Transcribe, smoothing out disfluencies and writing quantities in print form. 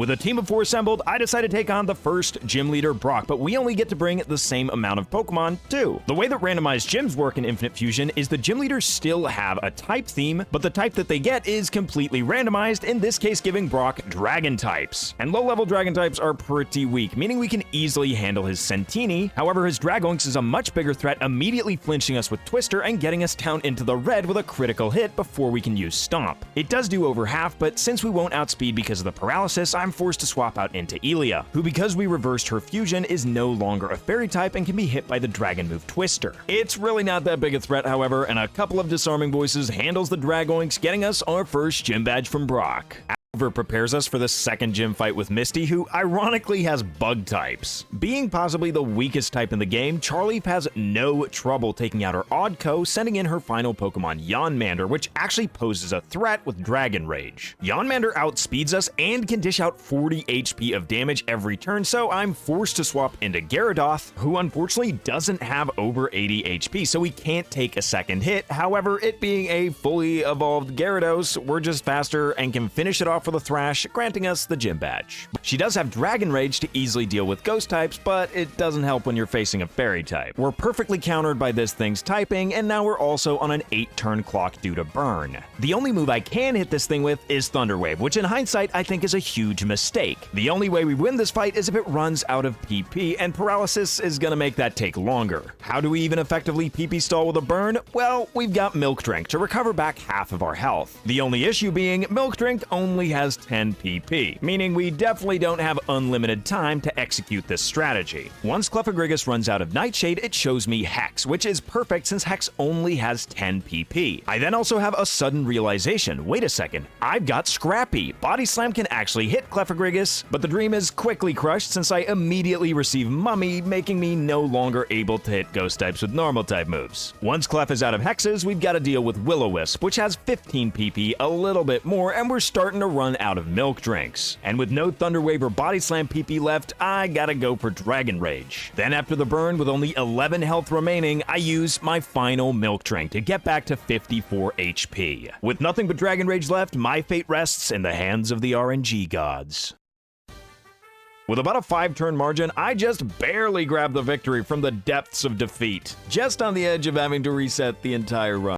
With a team of 4 assembled, I decided to take on the first gym leader, Brock, but we only get to bring the same amount of Pokemon, too. The way that randomized gyms work in Infinite Fusion is the gym leaders still have a type theme, but the type that they get is completely randomized, in this case giving Brock dragon types. And low-level dragon types are pretty weak, meaning we can easily handle his Centini. However, his Dragonx is a much bigger threat, immediately flinching us with Twister and getting us down into the red with a critical hit before we can use Stomp. It does do over half, but since we won't outspeed because of the paralysis, I'm forced to swap out into Elia, who, because we reversed her fusion, is no longer a fairy type and can be hit by the dragon move Twister. It's really not that big a threat, however, and a couple of disarming voices handles the Dragonx, getting us our first gym badge from Brock. Prepares us for the second gym fight with Misty, who ironically has bug types. Being possibly the weakest type in the game, Charleaf has no trouble taking out her Oddco, sending in her final Pokemon Yonmander, which actually poses a threat with Dragon Rage. Yonmander outspeeds us and can dish out 40 HP of damage every turn, so I'm forced to swap into Gyarados, who unfortunately doesn't have over 80 HP, so we can't take a second hit. However, it being a fully evolved Gyarados, we're just faster and can finish it off for the Thrash, granting us the gym badge. She does have Dragon Rage to easily deal with ghost types, but it doesn't help when you're facing a fairy type. We're perfectly countered by this thing's typing, and now we're also on an 8-turn clock due to burn. The only move I can hit this thing with is Thunder Wave, which in hindsight I think is a huge mistake. The only way we win this fight is if it runs out of PP, and Paralysis is gonna make that take longer. How do we even effectively PP stall with a burn? Well, we've got Milk Drink to recover back half of our health. The only issue being Milk Drink only has 10 PP, meaning we definitely don't have unlimited time to execute this strategy. Once Clefgrigus runs out of Nightshade, it shows me Hex, which is perfect since Hex only has 10 PP. I then also have a sudden realization. Wait a second, I've got Scrappy. Body Slam can actually hit Clefgrigus, but the dream is quickly crushed since I immediately receive Mummy, making me no longer able to hit ghost types with normal type moves. Once Clef is out of Hexes, we've got to deal with Will-O-Wisp, which has 15 PP, a little bit more, and we're starting to run out of Milk Drinks. And with no Thunder Wave or Body Slam PP left, I gotta go for Dragon Rage. Then after the burn, with only 11 health remaining, I use my final Milk Drink to get back to 54 HP. With nothing but Dragon Rage left, my fate rests in the hands of the RNG gods. With about a 5-turn margin, I just barely grabbed the victory from the depths of defeat, just on the edge of having to reset the entire run.